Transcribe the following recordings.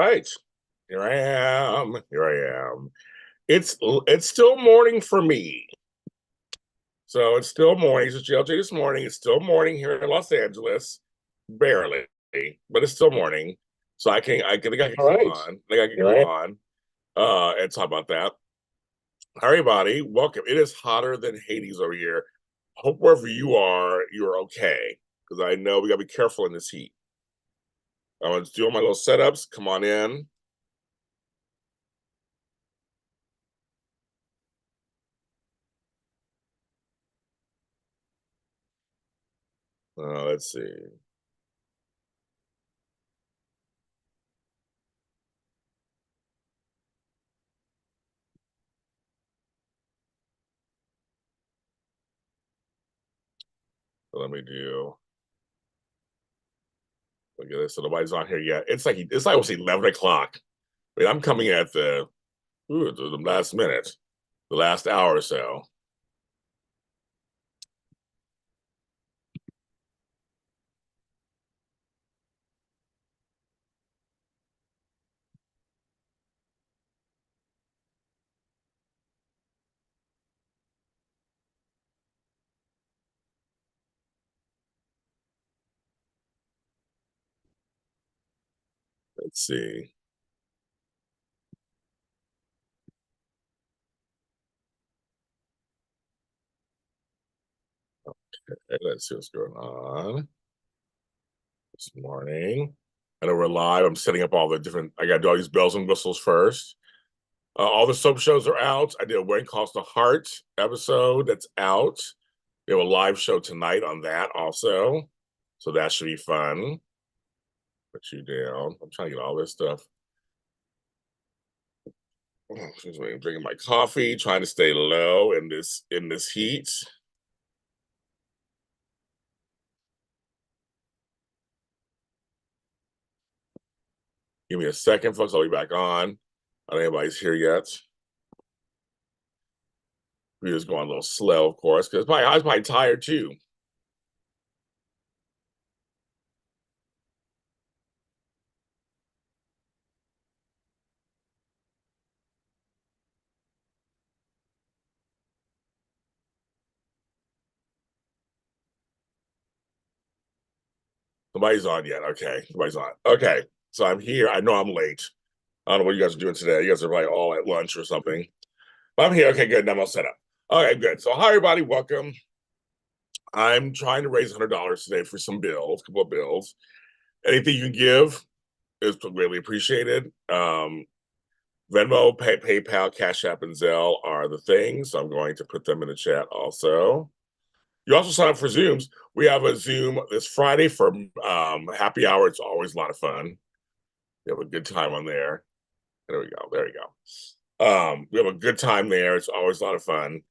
right. Here I am. Here I am. It's still morning for me. So it's still morning. It's JLJ this morning. It's still morning here in Los Angeles. Barely, but it's still morning. So I think I can All come right. on. I think I can come on and talk about that. Hi everybody. Welcome. It is hotter than Hades over here. Hope wherever you are, you're okay. Because I know we gotta be careful in this heat. I'm just doing my little setups. Come on in. Let's see. Let me do. Look at this. So nobody's on here yet. It's like almost 11 o'clock. I mean, I'm coming at the last minute, the last hour or so. Let's see. Okay, let's see what's going on this morning. I know we're live. I'm setting up all the different. I got to do all these bells and whistles first. All the soap shows are out. I did a Wedding Calls to Heart episode that's out. We have a live show tonight on that also. So that should be fun. Put you down. I'm trying to get all this stuff. Excuse me, drinking my coffee, trying to stay low in this heat. Give me a second, folks. I'll be back on. I don't know if anybody's here yet. We're just going a little slow, of course, because my eyes might tired too. Nobody's on yet. Okay, nobody's on. Okay, so I'm here. I know I'm late. I don't know what you guys are doing today. You guys are probably all at lunch or something. But I'm here. Okay, good. Now I'm all set up. Okay, good. So hi everybody, welcome. I'm trying to raise $100 today for some bills, a couple of bills. Anything you can give is greatly appreciated. Venmo, PayPal, Cash App, and Zelle are the things. So I'm going to put them in the chat also. You also sign up for Zooms. We have a Zoom this Friday for happy hour. It's always a lot of fun. We have a good time on there. There we go. There we go. We have a good time there. It's always a lot of fun.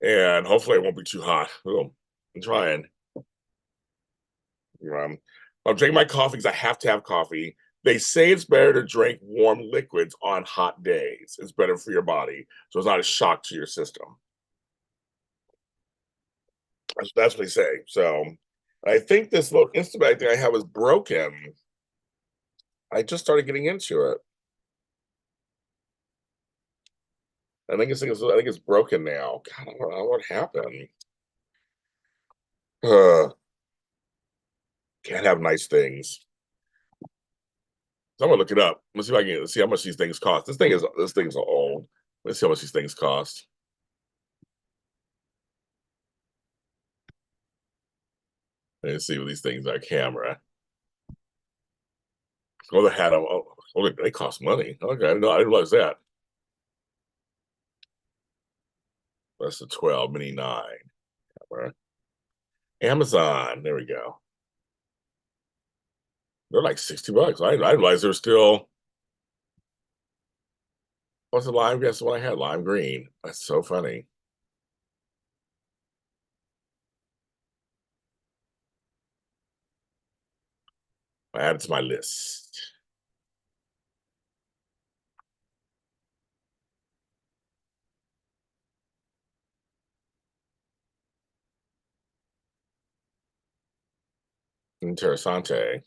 And hopefully it won't be too hot. I'm trying. Um, I'm drinking my coffee because I have to have coffee. They say it's better to drink warm liquids on hot days. It's better for your body, so it's not a shock to your system. That's what they say. So I think this little Instabag thing I have is broken. I just started getting into it. I think it's broken now. God, I don't know what happened. Uh, can't have nice things. So I'm gonna look it up. Let's see if I can see how much these things cost. This thing's old. Let's see how much these things cost. Let's see what these things are. Camera. Oh, they had them. Oh, they cost money. Okay, I didn't realize that. That's the 12 mini 9. Camera. Amazon. There we go. They're like $60. I didn't realize they're still. What's the lime? Guess what I had? Lime green. That's so funny. I added to my list. Interessante.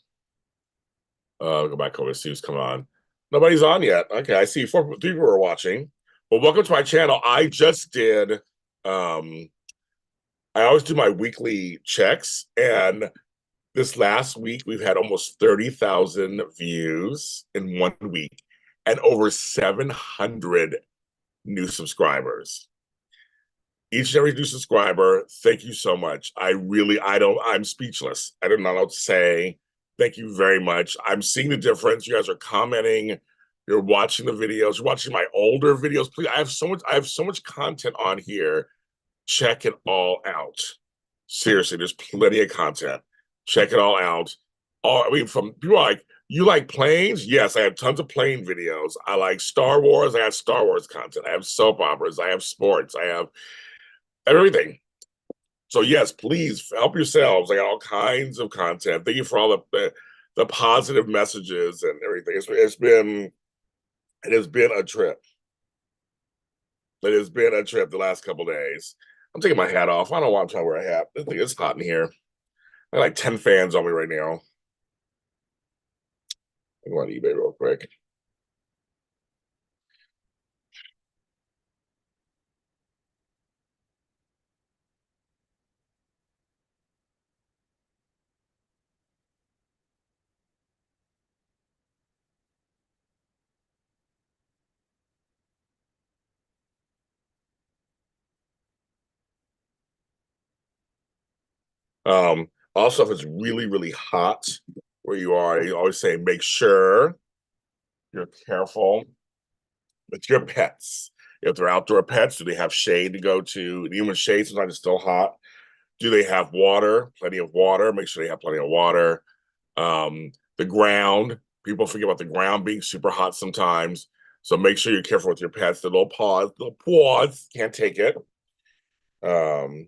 Go back over to see who's come on. Nobody's on yet. Okay, I see three people are watching. Well, welcome to my channel. I just did. I always do my weekly checks, and this last week we've had almost 30,000 views in 1 week, and over 700 new subscribers. Each and every new subscriber, thank you so much. I'm speechless. I don't know what to say. Thank you very much. I'm seeing the difference. You guys are commenting. You're watching the videos. You're watching my older videos. Please, I have so much content on here. Check it all out. Seriously, there's plenty of content. Check it all out. From people like, you like planes? Yes, I have tons of plane videos. I like Star Wars. I have Star Wars content. I have soap operas. I have sports. I have everything. So yes, please help yourselves. I got all kinds of content. Thank you for all the positive messages and everything. It has been a trip. It has been a trip the last couple days. I'm taking my hat off. I don't want to wear a hat. I think it's hot in here. I got like 10 fans on me right now. I'm going to eBay real quick. Also, if it's really, really hot where you are, you always say make sure you're careful with your pets. If they're outdoor pets, do they have shade to go to? Even with shade, sometimes it's still hot. Do they have water? Plenty of water. Make sure they have plenty of water. The ground. People forget about the ground being super hot sometimes. So make sure you're careful with your pets. The little paws can't take it. Um,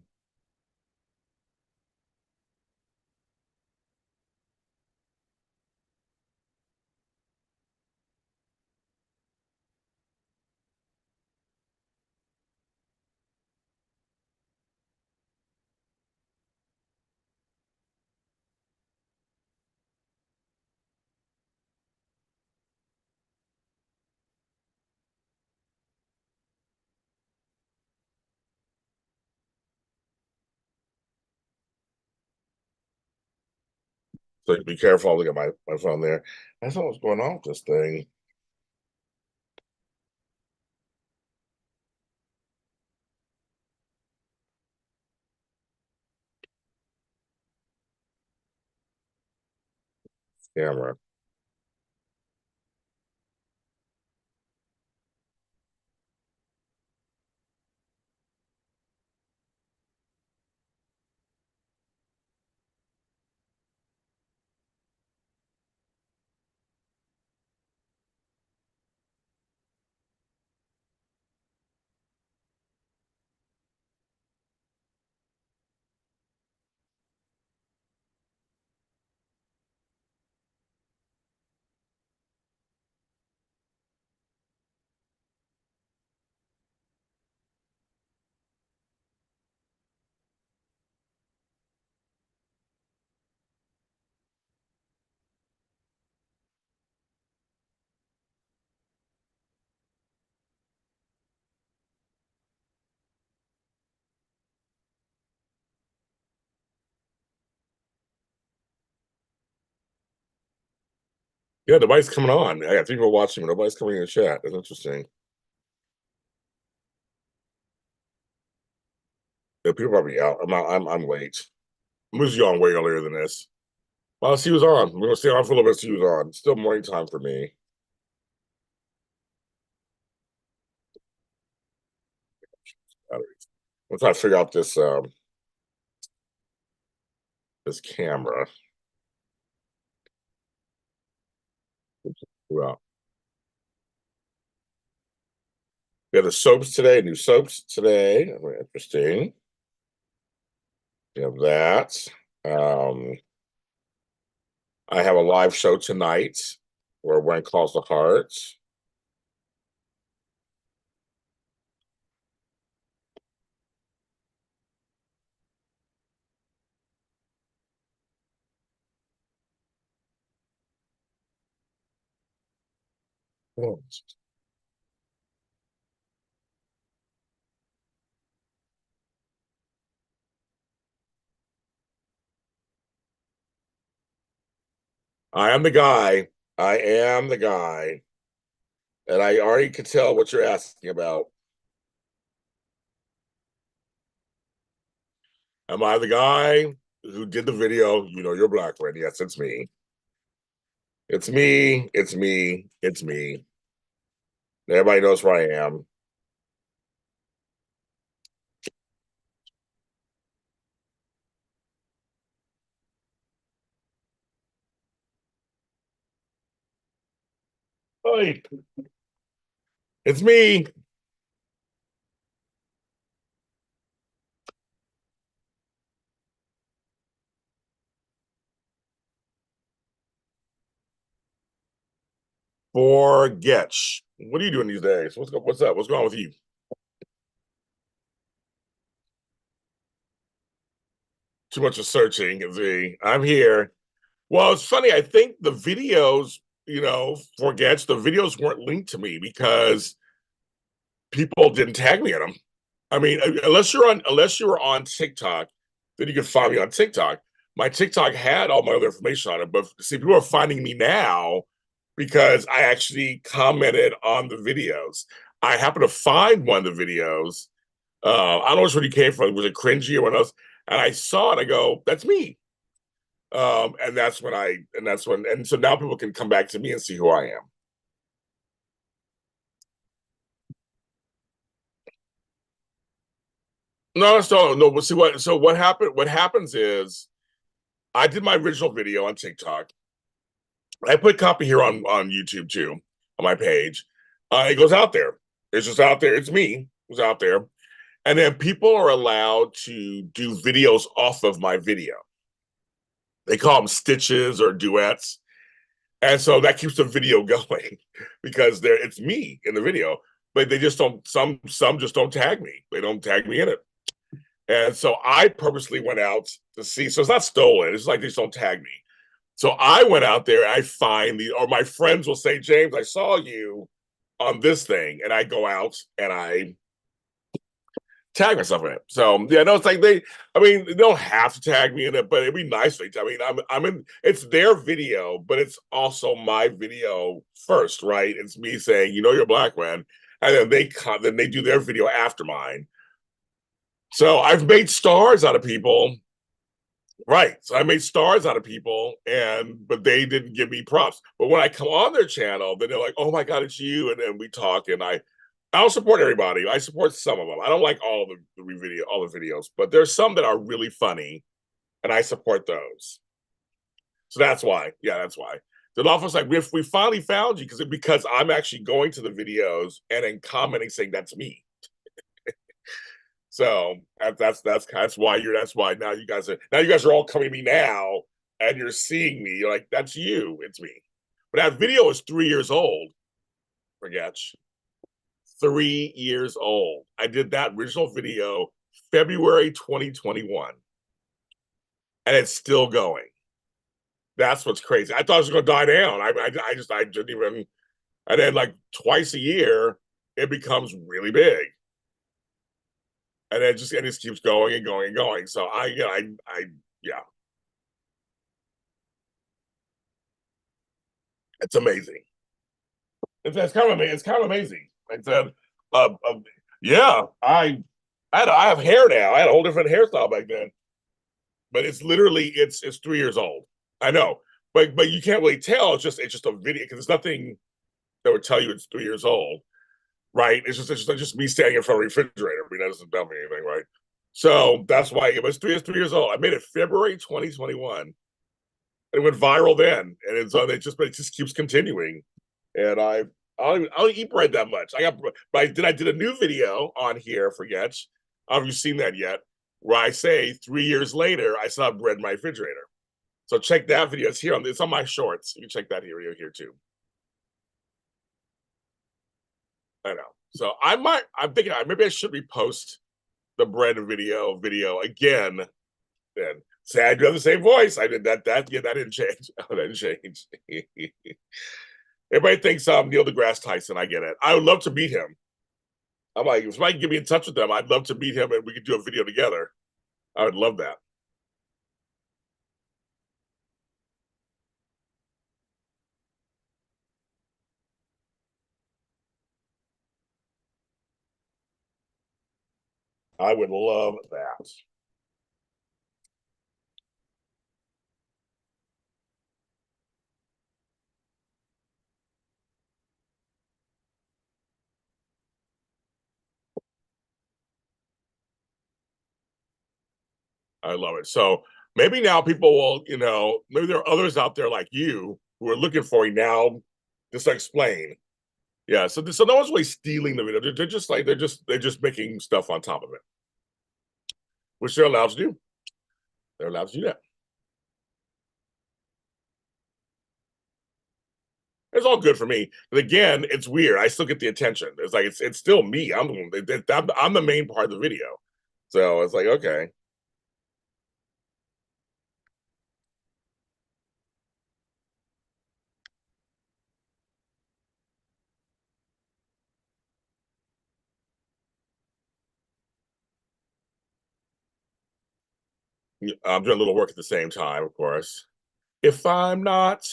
so be careful. Look at my phone there. I thought what's going on with this thing. Camera. Yeah, nobody's coming on. I got 3 people watching, but nobody's coming in the chat. That's interesting. Yeah, people probably out. I'm late. I'm usually on way earlier than this. Well, she was on. We're gonna stay on for a little bit. She was on. It's still morning time for me. I'm trying to figure out this camera. Well, we have the soaps today, new soaps today. Very interesting. We have that. Um, I have a live show tonight where When Calls the Heart. I am the guy. I am the guy. And I already could tell what you're asking about. Am I the guy who did the video? You know, you're black, right? Yes, it's me. It's me. It's me. It's me. Everybody knows where I am. Hey, it's me. Forget. What are you doing these days? What's up? What's going on with you? Too much of searching. I'm here. Well, it's funny. I think the videos, forgets the videos weren't linked to me because people didn't tag me in them. I mean, unless you were on TikTok, then you can find me on TikTok. My TikTok had all my other information on it, but see, people are finding me now because I actually commented on the videos. I happened to find one of the videos. I don't know which one you came from. Was it cringy or what else? And I saw it. I go, "That's me." And so now people can come back to me and see who I am. No, no. But see what? So what happened? What happens is I did my original video on TikTok. I put copy here on YouTube too, on my page. It goes out there. It's just out there. It's me. It's out there, and then people are allowed to do videos off of my video. They call them stitches or duets, and so that keeps the video going because it's me in the video. But they just don't. Some just don't tag me. They don't tag me in it. And so I purposely went out to see. So it's not stolen. It's like they just don't tag me. So I went out there. I find or my friends will say, "James, I saw you on this thing," and I go out and I tag myself in it. So yeah, no, it's like I mean, they don't have to tag me in it, but it'd be nice. I mean, I'm in. It's their video, but it's also my video first, right? It's me saying, "You're a black man," and then they do their video after mine. So I've made stars out of people. Right. So I made stars out of people but they didn't give me props. But when I come on their channel, then they're like, "Oh my God, it's you." And then we talk and I'll support everybody. I support some of them. I don't like all the videos, but there's some that are really funny and I support those. So that's why. Yeah, that's why. The office like we finally found you because I'm actually going to the videos and then commenting saying that's me. So that's why now you guys are all coming to me now and you're seeing me. You're like, "That's you, it's me." But that video is 3 years old. Forget 3 years old. I did that original video February 2021, and it's still going. That's what's crazy. I thought it was going to die down. I didn't even. And then like twice a year, it becomes really big, and it just keeps going and going and going. So yeah, it's amazing. It's kind of amazing. It's kind of amazing. I said, uh, uh, yeah, I have hair now. I had a whole different hairstyle back then, but it's 3 years old. I know, but you can't really tell. It's just a video because there's nothing that would tell you it's 3 years old, right? It's just me standing in front of a refrigerator. I mean, that doesn't tell me anything, right? So that's why it was 3 years old. I made it February 2021. It went viral then, and it just keeps continuing. And I don't eat bread that much. I did a new video on here. Forget. Have you seen that yet? Where I say 3 years later, I still have bread in my refrigerator. So check that video. It's on my shorts. You can check that video here too. I know. So I'm thinking maybe I should repost the bread video again. Then say I do have the same voice. I did that. Yeah, that didn't change. Oh, that didn't change. Everybody thinks I'm Neil deGrasse Tyson. I get it. I would love to meet him. I'm like, if somebody can get me in touch with them, I'd love to meet him and we could do a video together. I would love that. I would love that. I love it. So maybe now people will, maybe there are others out there like you who are looking for you now just to explain. Yeah. So no one's really stealing the video. They're just like they're just making stuff on top of it, which they're allowed to do. They're allowed to do that. It's all good for me. But again, it's weird. I still get the attention. It's like it's still me. I'm the main part of the video. So it's like okay. I'm doing a little work at the same time, of course. If I'm not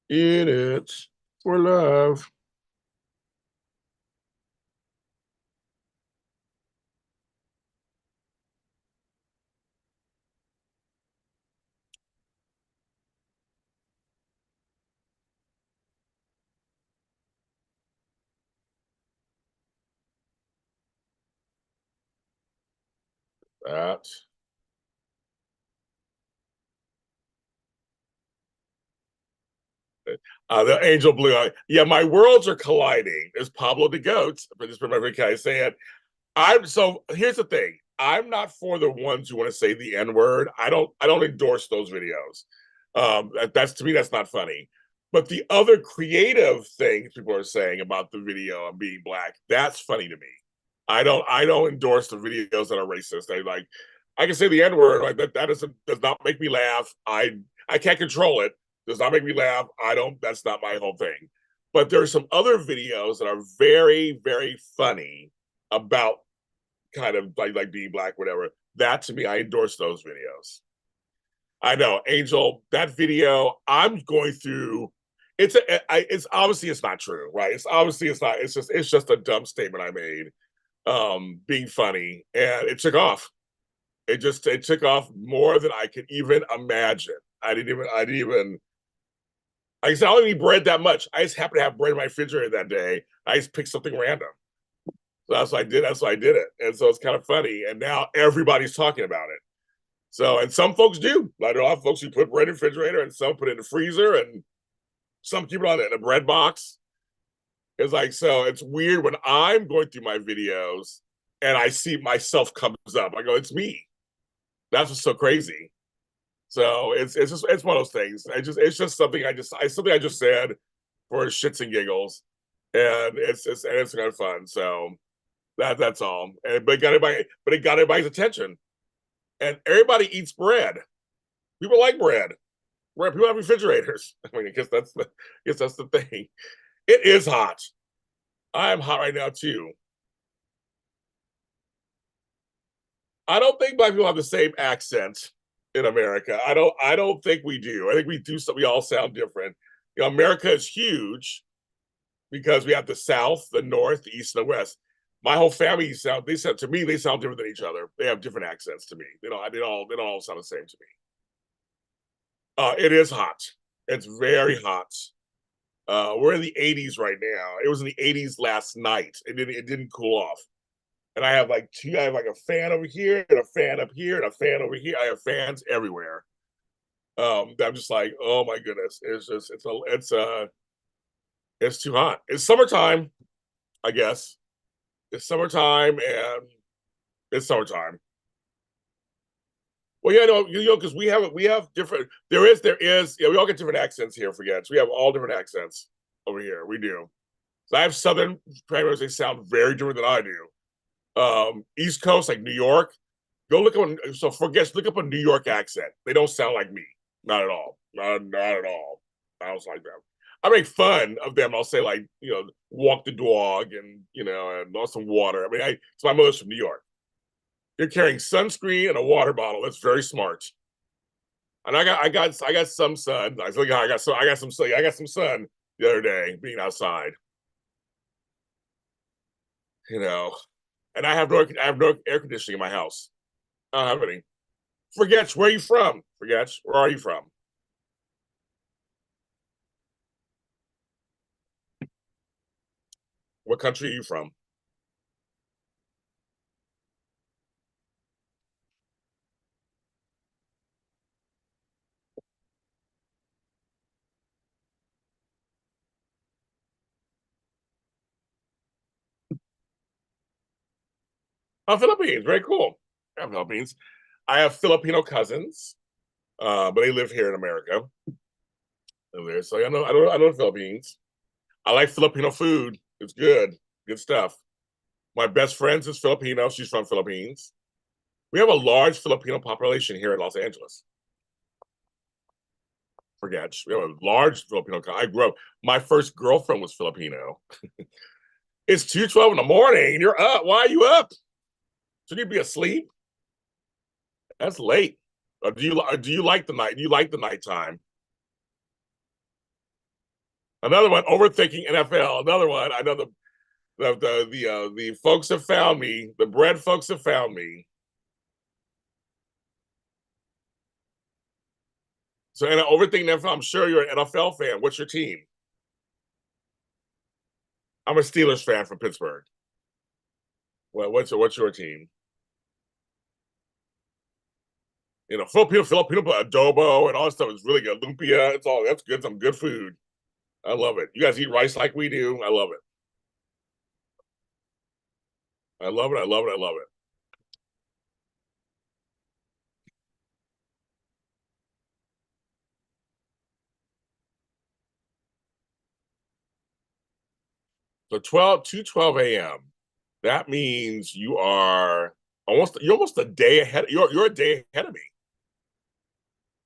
in it for love. That the angel blue. Yeah, my worlds are colliding. There's Pablo the goat. For this, remember, can I say it? So here's the thing. I'm not for the ones who want to say the N word. I don't endorse those videos. That's to me that's not funny. But the other creative things people are saying about the video of being black, that's funny to me. I don't endorse the videos that are racist. I can say the N word like that. That does not make me laugh. I can't control it. Does not make me laugh. I don't. That's not my whole thing. But there are some other videos that are very very funny about kind of like being black, whatever. That to me, I endorse those videos. I know, Angel, that video, I'm going through. It's obviously it's not true, right? It's obviously it's not. It's just a dumb statement I made, being funny, and it took off. It took off more than I could even imagine. I didn't even. Like I said, I don't even eat bread that much. I just happened to have bread in my refrigerator that day. I just picked something random. So that's what I did. That's why I did it. And so it's kind of funny. And now everybody's talking about it. So, and some folks do. Like there are a lot of folks who put bread in the refrigerator and some put it in the freezer and some keep it on in a bread box. It's like, so it's weird when I'm going through my videos and I see myself comes up. I go, it's me. That's what's so crazy. So it's one of those things. It's just something I just said for shits and giggles. And it's kind of fun. So that's all. It got everybody's attention. And everybody eats bread. People like bread. People have refrigerators. I mean, I guess that's the thing. It is hot. I am hot right now too. I don't think black people have the same accent in America. I don't think we do. I think we do. So we all sound different. America is huge because we have the South, the North, the East, and the West. My whole family sound. They sound to me. They sound different than each other. They have different accents to me. They don't all sound the same to me. It is hot. It's very hot. We're in the 80s right now. It was in the 80s last night. It didn't cool off. And I have like two. I have like a fan over here and a fan up here and a fan over here. I have fans everywhere. I'm just like, oh my goodness. It's too hot. It's summertime, I guess. It's summertime and it's summertime. Well, yeah, no, because we have different. There is. Yeah, we all get different accents here. Forget. So we have all different accents over here. We do. So I have Southern primers. They sound very different than I do. East Coast, like New York. Go look up. Look up a New York accent. They don't sound like me. Not at all. Not at all. I don't like them. I make fun of them. I'll say like, walk the dog and lost some water. I mean, so my mother's from New York. You're carrying sunscreen and a water bottle. That's very smart. And I got some sun. I feel like I got some sun the other day being outside. You know, and I have no air conditioning in my house. I don't have any. Forget where are you from? Forget where are you from? What country are you from? Oh, Philippines. Very cool. I have Philippines. I have Filipino cousins, but they live here in America. So I know the Philippines. I like Filipino food. It's good stuff. My best friend is Filipino. She's from Philippines. We have a large Filipino population here in Los Angeles. Forget we have a large Filipino. I grew up. My first girlfriend was Filipino. It's 2:12 in the morning, and you're up. Why are you up? Should you be asleep? That's late. Do you like the night? Do you like the nighttime? Another one, overthinking NFL. Another one. I know the folks have found me. The bread folks have found me. So, and overthinking NFL. I'm sure you're an NFL fan. What's your team? I'm a Steelers fan from Pittsburgh. Well, what's your team? Filipino adobo and all that stuff is really good. Lumpia, that's good. Some good food. I love it. You guys eat rice like we do. I love it. I love it. I love it. I love it. So 12 a.m. That means you're almost a day ahead. You're a day ahead of me.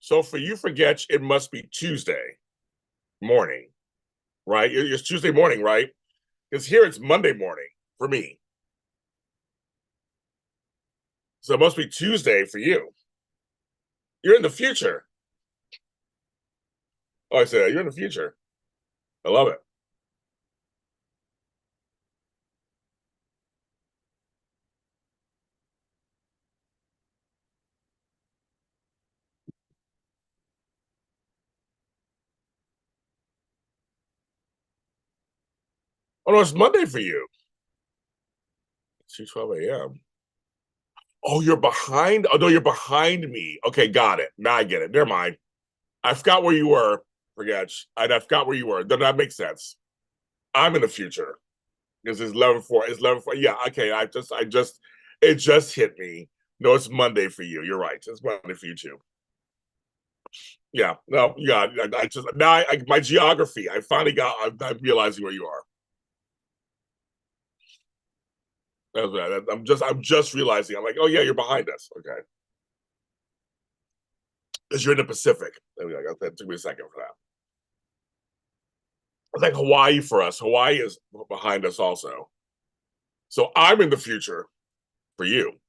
So for you, forget it must be Tuesday morning, right? It's Tuesday morning, right? Because here it's Monday morning for me. So it must be Tuesday for you. You're in the future. Oh, I said you're in the future. I love it. Oh no, it's Monday for you. 2:12 a.m. Oh, you're behind. Oh no, you're behind me. Okay, got it. Now I get it. Never mind. I forgot where you were. Forget. I forgot where you were. Then that makes sense. I'm in the future because it's 11:04. It's 11:04. Yeah. Okay. It just hit me. No, it's Monday for you. You're right. It's Monday for you too. Yeah. No. Yeah. I just now my geography. I finally got. I'm realizing where you are. That's right. I'm just realizing. I'm like, oh yeah, you're behind us. Okay, because you're in the Pacific. There we go. That took me a second for that. It's like Hawaii for us. Hawaii is behind us also. So I'm in the future for you.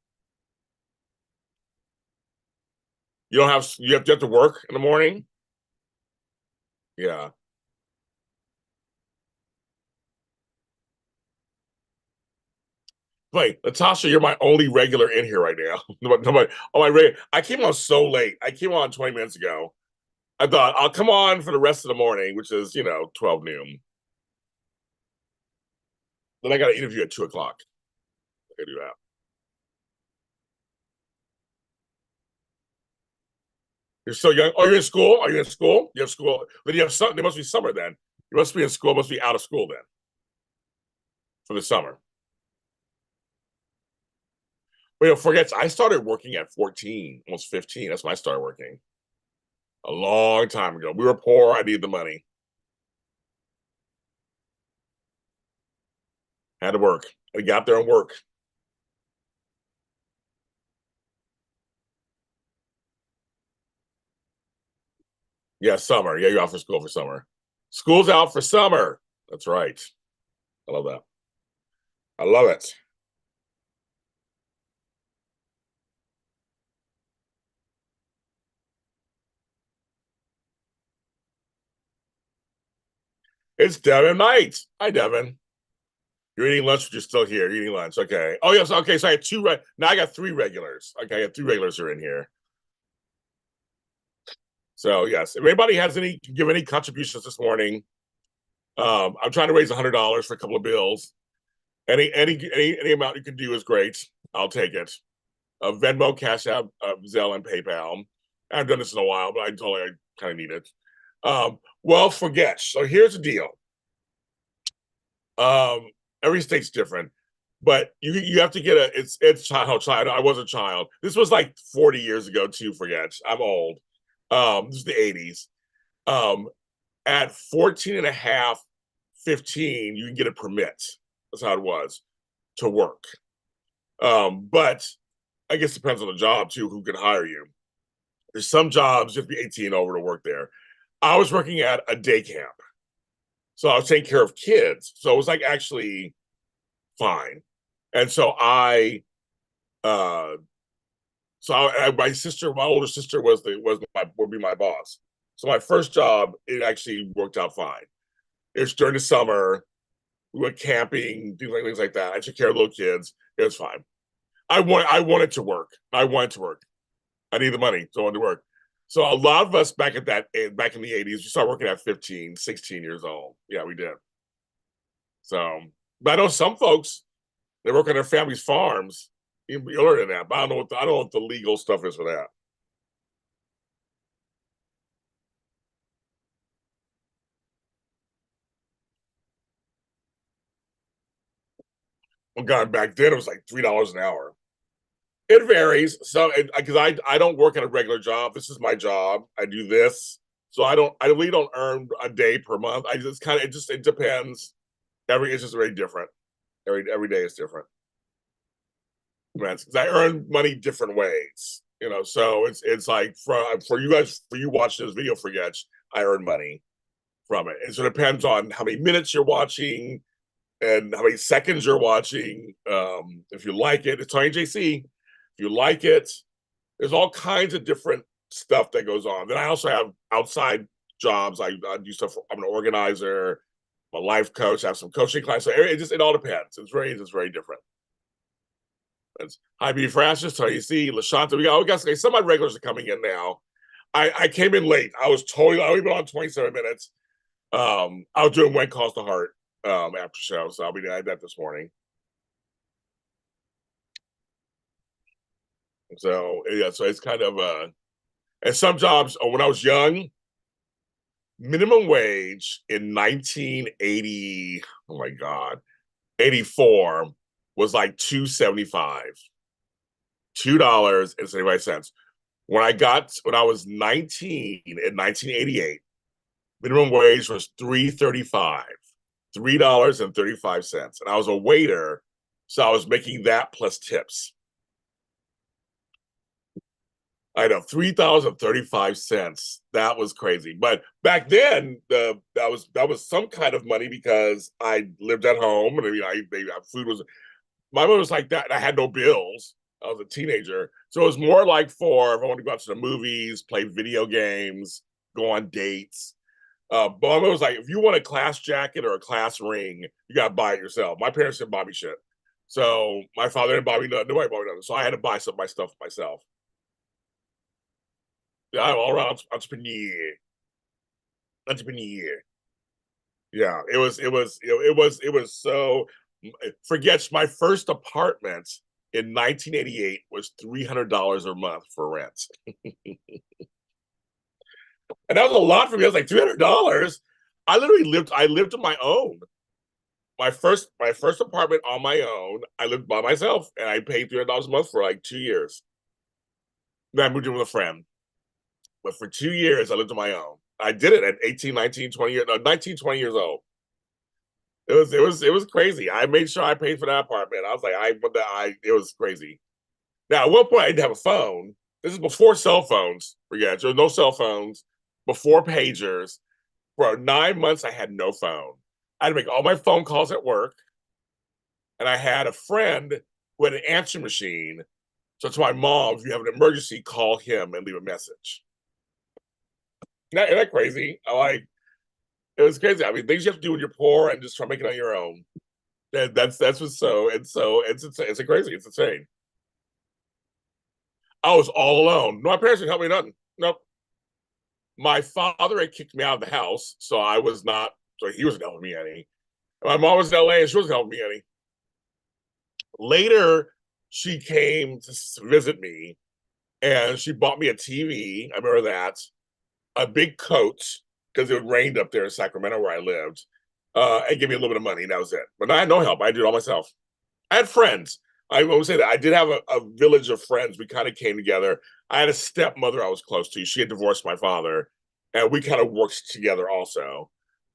You have to work in the morning. Yeah. Wait, Natasha, you're my only regular in here right now. Nobody, oh, I came on so late. I came on 20 minutes ago. I thought I'll come on for the rest of the morning, which is 12 noon. Then I got an interview at 2 o'clock. I can do that. You're so young. Oh, you're in school? Are you in school? You have school. Then you have some. There must be summer then. You must be in school. Must be out of school then for the summer. Well, forget. I started working at 14, almost 15. That's when I started working a long time ago. We were poor. I needed the money. Had to work. I got there and work. Yeah, summer. Yeah, you're off for school for summer. School's out for summer. That's right. I love that. I love it. It's Devin Knight. Hi, Devin. You're eating lunch, but you're still here. You're eating lunch. Okay. Oh, yes. Okay. So I had two. Now I got three regulars. Okay. I got three regulars who are in here. So, yes. If anybody has any, give any contributions this morning, I'm trying to raise $100 for a couple of bills. Any amount you can do is great. I'll take it. Venmo, CashAPP, Zelle, and PayPal. I haven't done this in a while, but I totally kind of need it. Well, forget. So here's the deal. Every state's different, but you have to get it's child. I was a child. This was like 40 years ago too. Forget. I'm old. This is the 80s. At 14 and a half, 15, you can get a permit. That's how it was to work. But I guess it depends on the job too, who can hire you. There's some jobs you have to be 18 over to work there. I was working at a day camp. So I was taking care of kids. So it was like actually fine. And so my sister, my older sister would be my boss. So my first job, it actually worked out fine. It's during the summer. We went camping, doing things like that. I took care of little kids. It was fine. I wanted to work. I wanted to work. I need the money, so I wanted to work. So a lot of us back in the 80s, we started working at 15, 16 years old. Yeah, we did. So, but I know some folks, they work on their family's farms, even older than that. But I don't know what the legal stuff is for that. Well, God, back then it was like $3 an hour. It varies. So, because I don't work at a regular job. This is my job. I do this, so I really don't earn a day per month. I just kind of it depends. It's just very different. Every day is different. Because I earn money different ways. So it's like for you guys, for you watching this video for Getch, I earn money from it. And so it depends on how many minutes you're watching and how many seconds you're watching. If you like it, it's on JC. If you like it, there's all kinds of different stuff that goes on. Then I also have outside jobs. I do stuff. I'm an organizer, I'm a life coach. I have some coaching clients. So it all depends. It's very different. Hi, B. Francis. So you see, Lashanta. We got some of my regulars are coming in now. I came in late. I only been on 27 minutes. I was doing When Calls the Heart after show, so I'll be doing that this morning. So yeah, so it's kind of and some jobs when I was young, minimum wage in 1980, oh my God, 84 was like $2.75. $2.75. When I was 19 in 1988, minimum wage was $3.35. $3.35. And I was a waiter, so I was making that plus tips. I know, $3.35. That was crazy. But back then, that was some kind of money because I lived at home and food was my mom was like that, and I had no bills. I was a teenager. So it was more like for if I want to go out to the movies, play video games, go on dates. But my mom was like, if you want a class jacket or a class ring, you gotta buy it yourself. My parents didn't buy me shit. So my father didn't buy me nothing. Nobody bought me nothing. So I had to buy some of my stuff myself. Yeah, I'm all around entrepreneur. Entrepreneur. Yeah, it was so forgets my first apartment in 1988 was $300 a month for rent. And that was a lot for me. I was like, $300. I lived on my own. My first apartment on my own. I lived by myself and I paid $300 a month for like 2 years. Then I moved in with a friend. But for 2 years, I lived on my own. I did it at 18, 19, 20 years, no, 19, 20 years old. It was crazy. I made sure I paid for that apartment. I was like, it was crazy. Now, at one point, I didn't have a phone. This is before cell phones. Forget there were no cell phones, before pagers. For 9 months, I had no phone. I had to make all my phone calls at work. And I had a friend who had an answering machine. So to my mom, if you have an emergency, call him and leave a message. Isn't that crazy? It was crazy. I mean, things you have to do when you're poor and just try to make it on your own. And that's what's it's crazy. It's insane. I was all alone. No, my parents didn't help me nothing. Nope. My father had kicked me out of the house, so I was not. So he wasn't helping me any. My mom was in LA, and she wasn't helping me any. Later, she came to visit me, and she bought me a TV. I remember that, a big coat because it rained up there in Sacramento where I lived, and gave me a little bit of money, and that was it. But I had no help. I did it all myself. I had friends. I won't say that. I did have a village of friends. We kind of came together. I had a stepmother I was close to. She had divorced my father, and we kind of worked together also.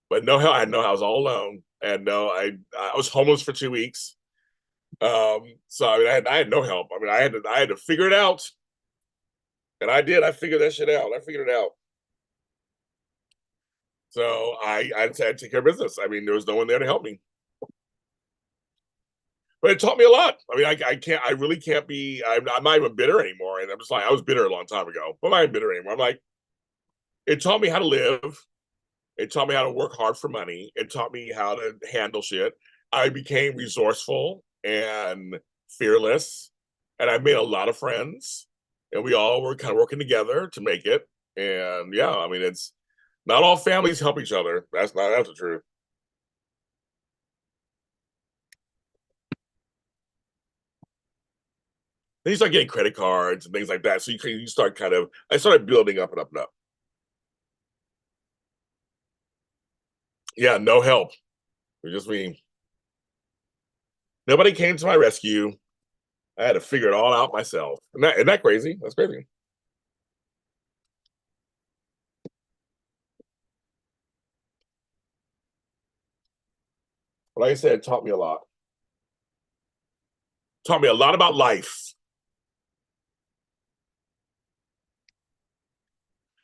But no help. I had no. I was all alone, and no, I was homeless for 2 weeks. So I mean, I had no help. I mean, I had to figure it out, and I did. I figured that shit out. I figured it out. So I had to take care of business. I mean, there was no one there to help me. But it taught me a lot. I mean, I can't, I really can't be, I'm not even bitter anymore. And I'm just like, I was bitter a long time ago, but I'm not even bitter anymore. I'm like, it taught me how to live. It taught me how to work hard for money. It taught me how to handle shit. I became resourceful and fearless. And I made a lot of friends. And we all were kind of working together to make it. And yeah, I mean, it's not all families help each other. That's the truth. Then you start getting credit cards and things like that. So you start kind of, I started building up and up and up. Yeah, no help. It was just me. Nobody came to my rescue. I had to figure it all out myself. Isn't that crazy? That's crazy. But like I said, it taught me a lot. Taught me a lot about life.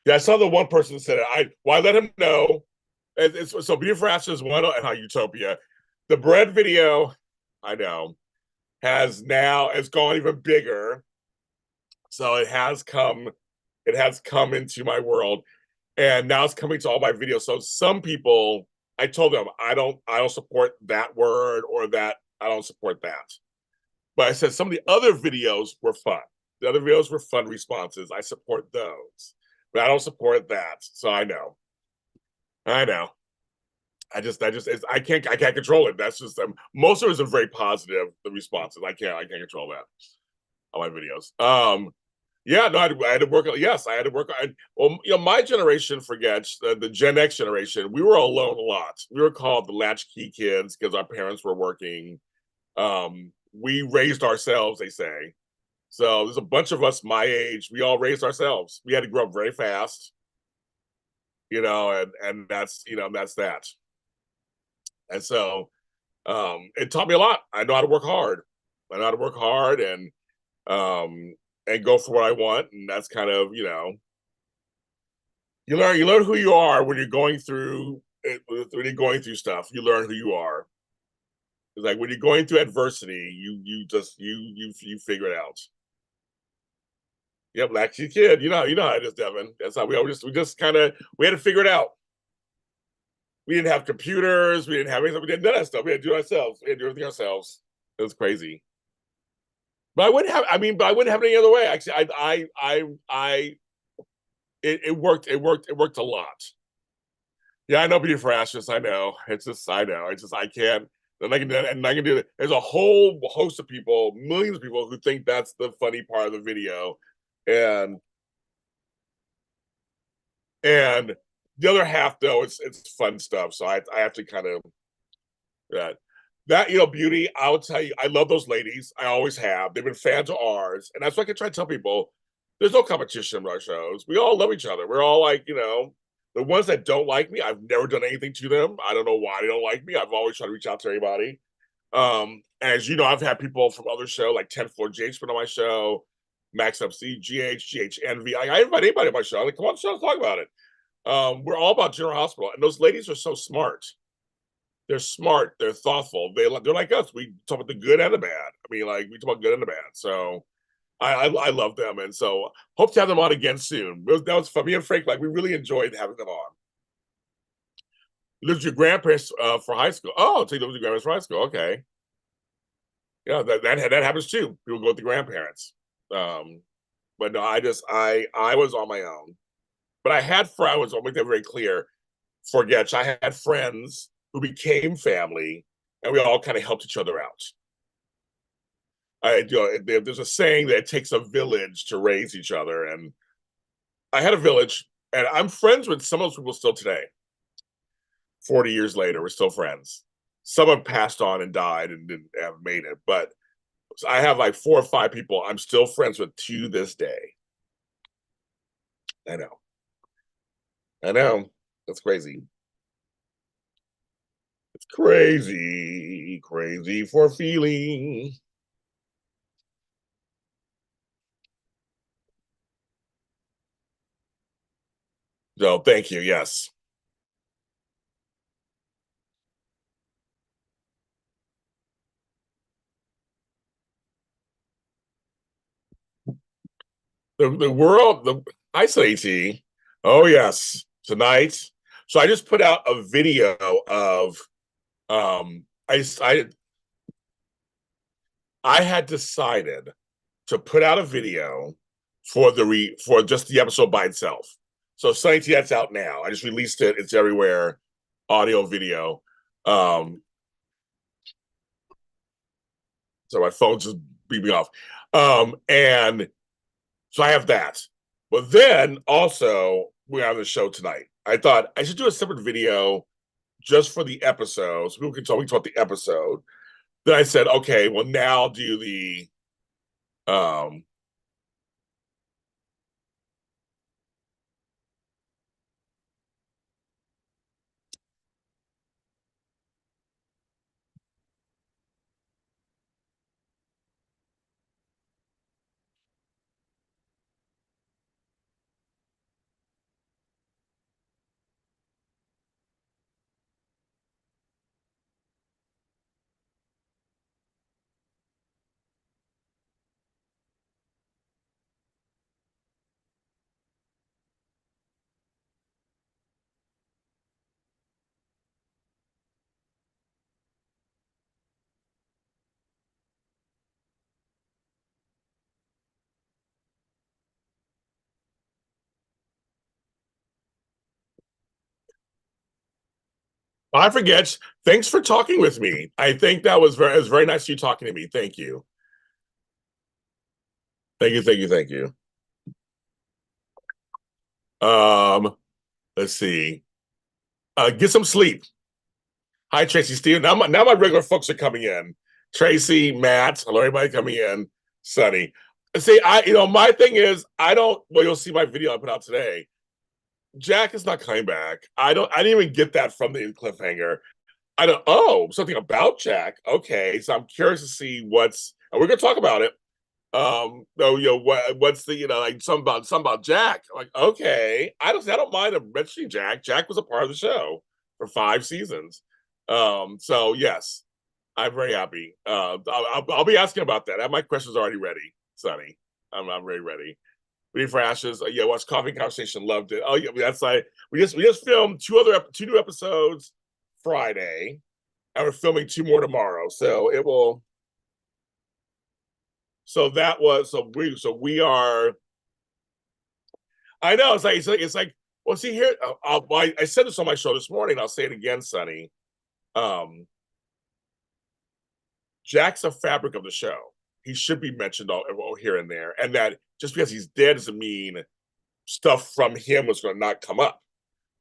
Yeah, I saw the one person that said it. I let him know. So Beautiful Ashes one and how Utopia. The bread video, I know, has gone even bigger. So it has come into my world. And now it's coming to all my videos. So some people, I told them I don't support that word or that I don't support that. But I said some of the other videos were fun. The other videos were fun responses. I support those, but I don't support that. So I know. I can't control it. That's just most of it is very positive. The responses, I can't control that on my videos. Yeah, no, I had to work. Yes, I had to work. Well, you know, my generation forgets the Gen X generation. We were alone a lot. We were called the latchkey kids because our parents were working. We raised ourselves, they say. So there's a bunch of us my age. We all raised ourselves. We had to grow up very fast, you know, and that's that's that. And so it taught me a lot. I know how to work hard. I know how to work hard um, and go for what I want. And that's kind of you learn who you are when you're going through stuff. You learn who you are. It's like when you're going through adversity, you figure it out. Yep, like you kid, you know how it is, Devin. That's how we just kind of we had to figure it out. We didn't have computers, we didn't have anything, we didn't do that stuff. We had to do it ourselves. We had to do everything ourselves. It was crazy. But I wouldn't have. I mean, but I wouldn't have it any other way. Actually, it worked. It worked a lot. Yeah, I know beauty for ashes. I know. It's just I know. It's just I can't. And I can do it. There's a whole host of people, millions of people who think that's the funny part of the video, and and the other half though it's fun stuff. So I have to kind of that beauty. I'll tell you, I love those ladies. I always have. They've been fans of ours, and that's what I can try to tell people. There's no competition in our shows. We all love each other. We're all like the ones that don't like me, I've never done anything to them. I don't know why they don't like me. I've always tried to reach out to everybody. As you know, I've had people from other show like 10th Floor Jake's been on my show, Max MC, GH, GH Envy. I invite anybody on my show. I'm like, come on the show, let's talk about it. We're all about General Hospital, and those ladies are so smart. They're smart. They're thoughtful. They're like us. We talk about the good and the bad. I mean, like we talk about good and the bad. So I love them, and so hope to have them on again soon. That was fun. Me and Frank, like we really enjoyed having them on. You lived with your grandparents for high school. Oh, so you lived with your grandparents for high school. Okay, yeah, that happens too. People go with the grandparents. Um, but no, I was on my own. But I had friends. I was. I'll make that very clear. Forget. I had friends who became family, and we all kind of helped each other out. There's a saying that it takes a village to raise each other, and I had a village, and I'm friends with some of those people still today. 40 years later, we're still friends. Some have passed on and died and didn't have made it, but I have like 4 or 5 people I'm still friends with to this day. I know, I know, that's crazy. It's crazy, crazy for feeling. So thank you. Yes, the world. The I say T. Oh yes, tonight. So I just put out a video of I had decided to put out a video for just the episode by itself. So Sunny T, that's out now. I just released it. It's everywhere, audio, video. Um, so my phone just beat me off. And so I have that. But then also we have the show tonight. I thought I should do a separate video just for the episode, so people can talk. We talk the episode. Then I said, okay, well now I'll do the um I forget. Thanks for talking with me. I think it was very nice of you talking to me. Thank you. Thank you, thank you, thank you. Um, let's see. Get some sleep. Hi, Tracy, Steve. Now my regular folks are coming in. Tracy, Matt, hello, everybody coming in. Sunny. See, my thing is, I don't. Well, you'll see my video I put out today. Jack is not coming back. I didn't even get that from the cliffhanger. I don't. Oh, something about Jack. Okay, so I'm curious to see what's. And we're gonna talk about it. Oh, what's the like something about Jack? Like, okay, I don't mind mentioning Jack. Jack was a part of the show for 5 seasons. So yes, I'm very happy. I'll be asking about that. I have my questions already ready, Sonny. I'm very ready. Waiting for Ashes. Yeah, watch Coffee Conversation. Loved it. Oh yeah, that's like we just filmed two new episodes Friday, and we're filming 2 more tomorrow. So it will. So that was we are. I know it's like well, see here. I said this on my show this morning. I'll say it again, Sonny. Um, Jack's a fabric of the show. He should be mentioned all here and there, and that just because he's dead doesn't mean stuff from him was going to not come up.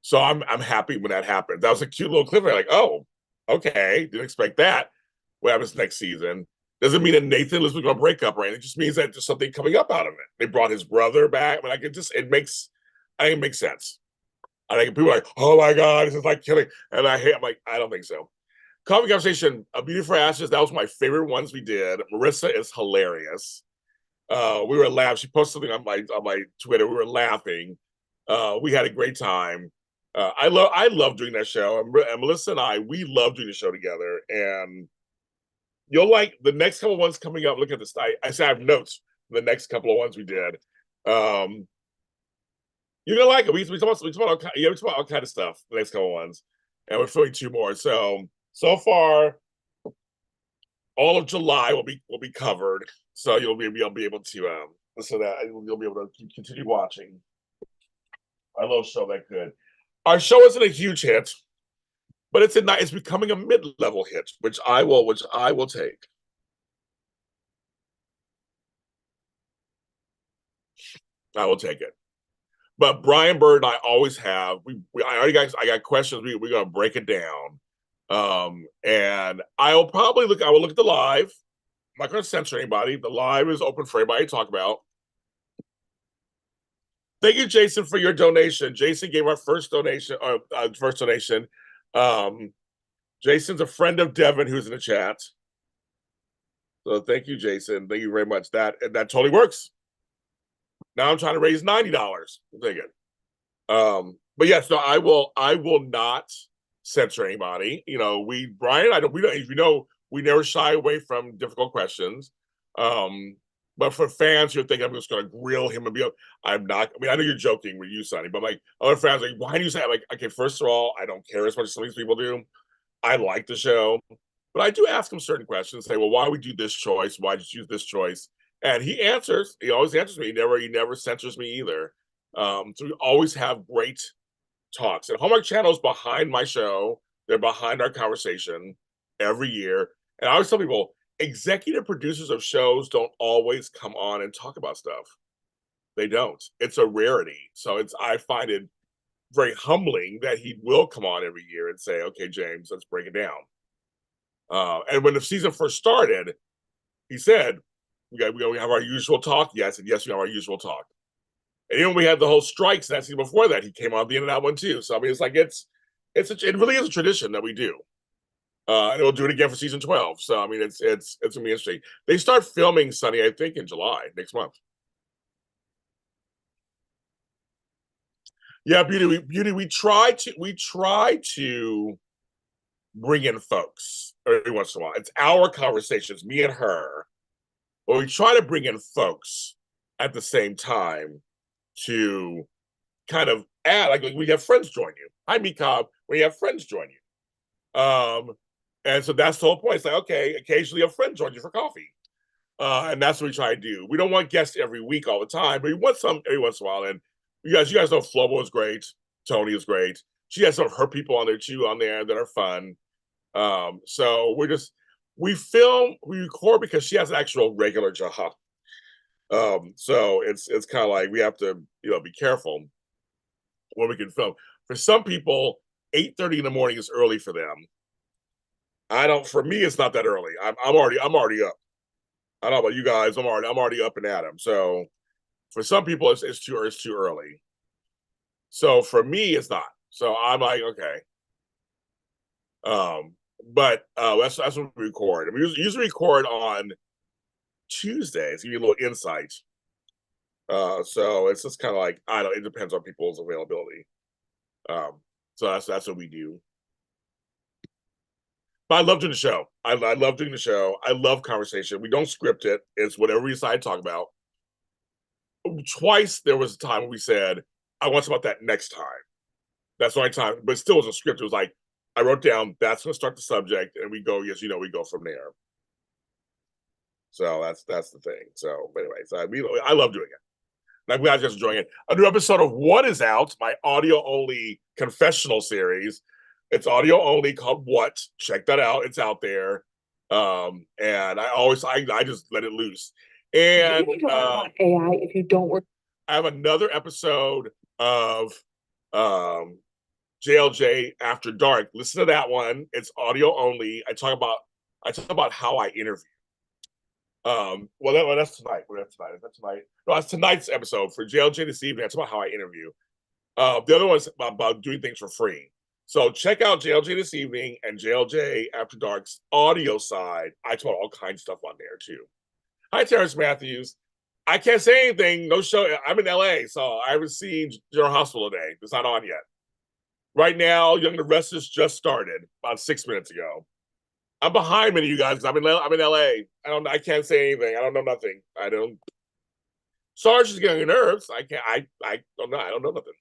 So I'm happy when that happened. That was a cute little cliffhanger. Like, oh, okay, didn't expect that. What happens next season? Doesn't mean that Nathan is going to break up, right? It just means that there's something coming up out of it. They brought his brother back. I mean, I think it makes sense. I think people are like, oh my God, this is like killing. And I'm like, I don't think so. Coffee Conversation, A Beauty for Ashes, that was my favorite ones we did. Marissa is hilarious. We were laughing. She posted something on my Twitter. We were laughing. We had a great time. I love doing that show. And Melissa and we love doing the show together. And you'll like the next couple of ones coming up. Look at this. I say I have notes for the next couple of ones we did. You're gonna like it. We talk about all kind of stuff. The next couple of ones, and we're filming 2 more. So far, all of July will be covered. So you'll be able to listen to that. You'll be able to continue watching. I love a show that good. Our show isn't a huge hit, but it's becoming a mid-level hit, which I will take. I will take it. But Brian Bird and I always have. I got questions. We're gonna break it down. And I will look at the live. I'm not gonna censor anybody. The live is open for everybody to talk about. Thank you, Jason, for your donation. Jason gave our first donation. Jason's a friend of Devin who's in the chat. So thank you, Jason. Thank you very much. That totally works. Now I'm trying to raise $90. I'll take it. But yes, no, I will not censor anybody. You know, Brian, we never shy away from difficult questions. But for fans who think I'm just going to grill him and I'm not. I mean, I know you're joking with you, Sonny, but like other fans, like, why do you say? I'm like, okay, first of all, I don't care as much as some of these people do. I like the show, but I do ask him certain questions. Say, well, why would you do this choice? Why did you choose this choice? And he answers. He always answers me. He never censors me either. So we always have great talks. And Hallmark Channel is behind my show. They're behind our conversation every year. And I always tell people, executive producers of shows don't always come on and talk about stuff. They don't. It's a rarity. So I find it very humbling that he will come on every year and say, okay, James, let's break it down. And when the season first started, he said, we have our usual talk. Yes, I said, yes, we have our usual talk. And even when we had the whole strikes that season before that, he came on at the end of that one too. So I mean, it's like it really is a tradition that we do. And we'll do it again for season 12. So I mean, it's gonna be interesting. They start filming, Sunny, I think, in July next month. Yeah, Beauty. We try to bring in folks every once in a while. It's our conversations, me and her, but we try to bring in folks at the same time to kind of add, like we have friends join you. Hi, Mikab, when you have friends join you. And so that's the whole point. It's like, okay, occasionally a friend joins you for coffee. And that's what we try to do. We don't want guests every week all the time, but we want some every once in a while. And you guys know Flobo is great. Tony is great. She has some of her people on there too, that are fun. So we record because she has an actual regular job. So it's kind of like we have to, be careful when we can film. For some people, 8:30 in the morning is early for them. For me, it's not that early. I'm already up. I don't know about you guys. I'm already up and at them. So for some people, it's too early. So for me, it's not. So I'm like, okay. But that's when we record. We usually record on Tuesdays. Give you a little insight. So it's just kind of like it depends on people's availability. So that's what we do. But I love doing the show. I love doing the show. I love conversation. We don't script it. It's whatever we decide to talk about. Twice there was a time when we said, I want to talk about that next time. That's the only time, but it still wasn't scripted. It was like, I wrote down, that's going to start the subject, and we go, yes, we go from there. So that's the thing. So, but anyway, I love doing it. I'm glad you guys are enjoying it. A new episode of What is out, my audio-only confessional series. It's audio only called What. Check that out. It's out there. And I just let it loose. And AI, if you don't work, I have another episode of JLJ After Dark. Listen to that one. It's audio only. I talk about how I interview. Well, that's tonight. Is that tonight? No, that's tonight's episode for JLJ this evening. That's about how I interview. The other one's about doing things for free. So check out JLJ this evening and JLJ After Dark's audio side. I taught all kinds of stuff on there too. Hi, Terrence Matthews. I can't say anything. No show. I'm in LA, so I haven't seen General Hospital today. It's not on yet. Right now, Young and the Restless just started about 6 minutes ago. I'm behind many of you guys. I'm in LA. I can't say anything. I don't know nothing. I don't. Sarge is getting your nerves. I can't. I don't know. I don't know nothing.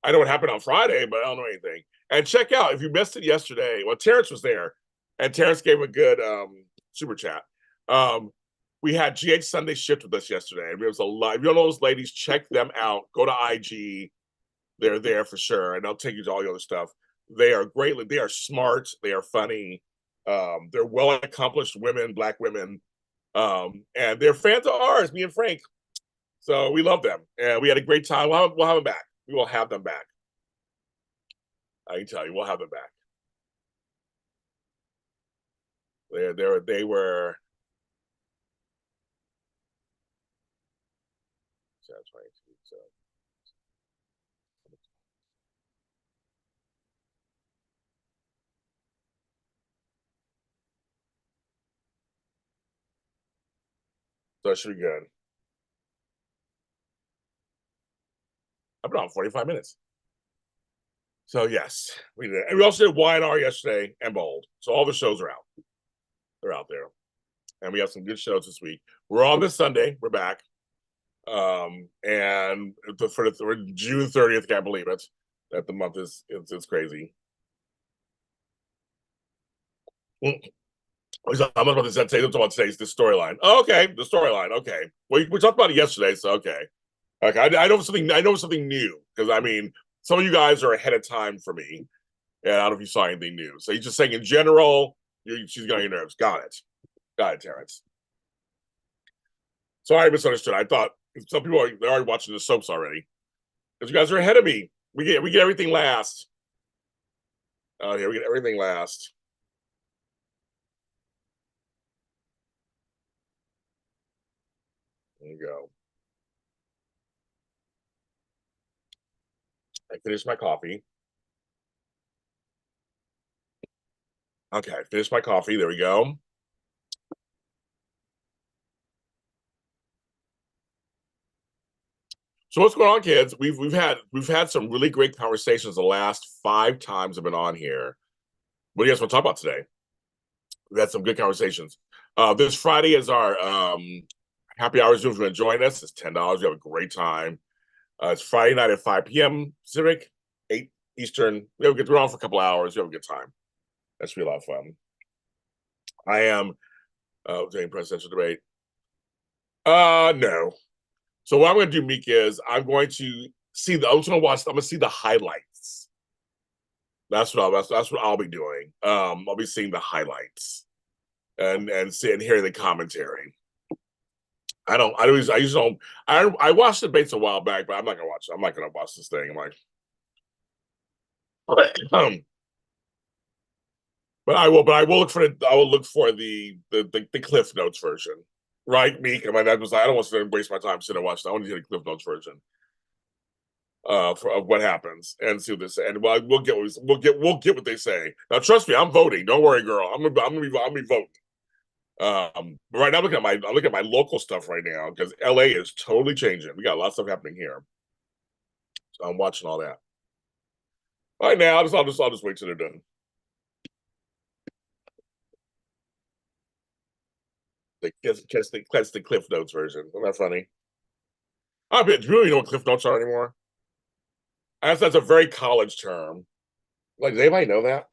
I know what happened on Friday, but I don't know anything. And check out if you missed it yesterday. Well, Terrence was there, and Terrence gave a good super chat. We had GH Sunday shift with us yesterday. It was a lot. If you don't know those ladies, check them out. Go to IG. They're there for sure, and they'll take you to all the other stuff. They are great. They are smart. They are funny. They're well accomplished women, Black women, and they're fans of ours. Me and Frank. So we love them, and we had a great time. We'll have them back. We will have them back. I can tell you, we'll have them back. They were. So it should be good. I've been on 45 minutes. So yes, we did. And we also did Y&R yesterday and Bold. So all the shows are out. They're out there. And we have some good shows this week. We're on this Sunday. We're back. And for June 30th, can't believe it. That the month is it's crazy. I'm about to say today's the storyline. Oh, okay, the storyline. Okay, well, we talked about it yesterday, so okay. Okay, I know something. I know something new because I mean, some of you guys are ahead of time for me, and I don't know if you saw anything new. So he's just saying in general, she's got your nerves. Got it, Terrence. Sorry, I misunderstood. I thought some people they're already watching the soaps already because you guys are ahead of me. We get everything last. Oh, here we get everything last. There you go. I finished my coffee. Okay, I finished my coffee. There we go. So what's going on, kids? We've had some really great conversations the last 5 times I've been on here. What do you guys want to talk about today? We've had some good conversations. This Friday is our happy hour Zoom. If you want to join us, it's $10. We have a great time. It's Friday night at 5 p.m. Pacific, 8 Eastern. We'll get on for a couple hours. We have a good time. That should be a lot of fun. I am doing presidential debate. No. So what I'm going to do, Meek, is I'm going to see the. I'm going to see the highlights. That's what I'll be doing. I'll be seeing the highlights and hearing the commentary. I usually don't. I watched the debates a while back, but I'm not gonna watch it. I'm not gonna watch this thing. I'm like, but I will. But I will look for the. I will look for the Cliff Notes version. Right, Meek. And my dad was like, I don't want to waste my time sitting and watch that. I want to hear the Cliff Notes version of what happens and see what they say. And we'll get what they say. Now, trust me, I'm voting. Don't worry, girl. I'm gonna be voting. But right now, I'm looking at my local stuff right now because LA is totally changing. We got a lot of stuff happening here, so I'm watching all that. Right now, I'll just wait till they're done. Catch the Cliff Notes version. Isn't that funny? I bet you really know what Cliff Notes are anymore. That's a very college term. Like, does anybody know that?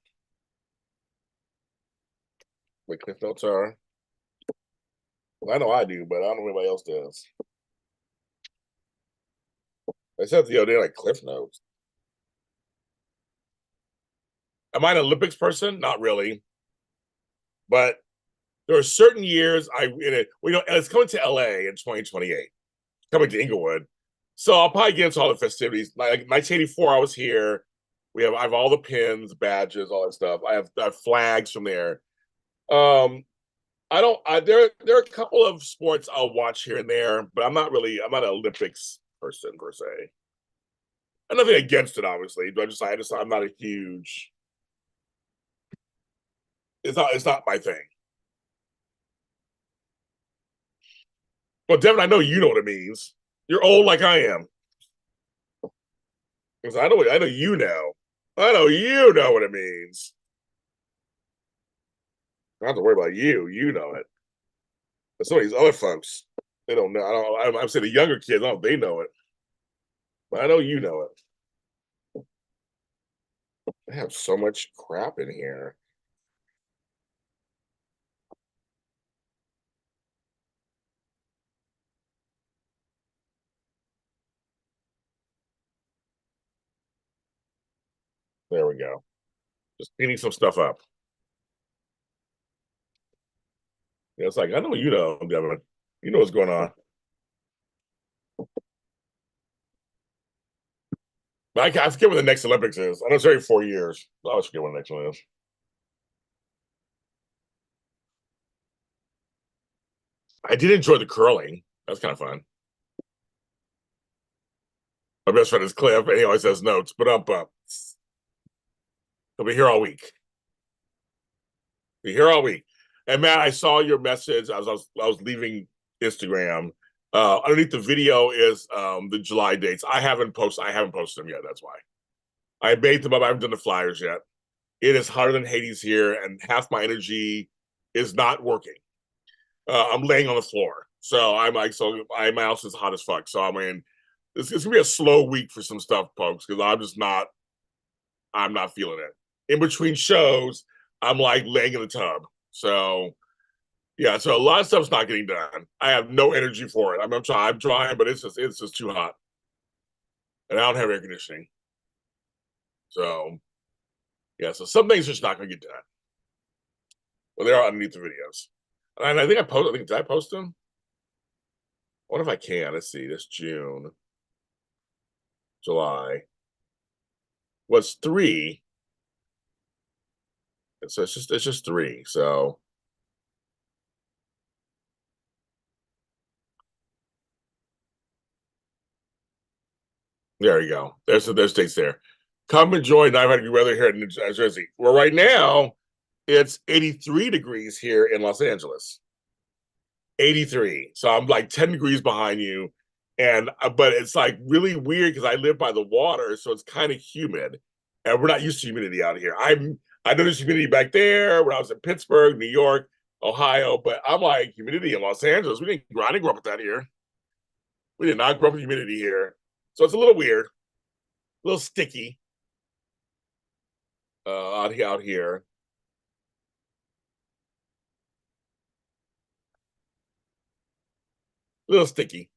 What Cliff Notes are? Well, I know I do, but I don't know if anybody else does. I said the other day, like Cliff Notes. Am I an Olympics person? Not really. But there are certain years it's coming to LA in 2028, coming to Inglewood. So I'll probably get into all the festivities. Like 1984, I was here. I have all the pins, badges, all that stuff. I have flags from there. There are a couple of sports I'll watch here and there, but I'm not an Olympics person per se. I'm nothing against it, obviously, but I'm not a huge. It's not my thing. Well, Devin, I know you know what it means. You're old like I am. Because I know you know. I know you know what it means. I don't have to worry about you. You know it. But some of these other folks, they don't know. I'm saying the younger kids, oh, they know it. But I know you know it. I have so much crap in here. There we go. Just cleaning some stuff up. Yeah, it's like I know you know, Devin. You know what's going on. But I forget when the next Olympics is. I know it's every 4 years. I always forget when the next one is. I did enjoy the curling. That's kind of fun. My best friend is Cliff, and he always has notes. But he'll be here all week. Be here all week. And Matt, I saw your message. I was leaving Instagram. Underneath the video is the July dates. I haven't posted them yet. That's why I made them up. I haven't done the flyers yet. It is hotter than Hades here, and half my energy is not working. I'm laying on the floor, so my house is hot as fuck. So I mean, it's gonna be a slow week for some stuff, folks, because I'm not feeling it. In between shows, I'm like laying in the tub. So yeah, so a lot of stuff's not getting done. I have no energy for it. I'm trying, but it's just too hot, and I don't have air conditioning. So yeah, so some things are just not going to get done. Well, they are underneath the videos, and I think I posted. I think did I post them? I wonder if I can. Let's see. This June, July was three. So it's just three. So there you go. There's dates there. Come enjoy 900 weather here in New Jersey. Well, right now it's 83 degrees here in Los Angeles. 83. So I'm like 10 degrees behind you. And but it's like really weird because I live by the water, so it's kind of humid. And we're not used to humidity out here. I know there's humidity back there when I was in Pittsburgh, New York, Ohio, but I'm like humidity in Los Angeles. I didn't grow up with that here. We did not grow up with humidity here. So it's a little weird, a little sticky out here. A little sticky.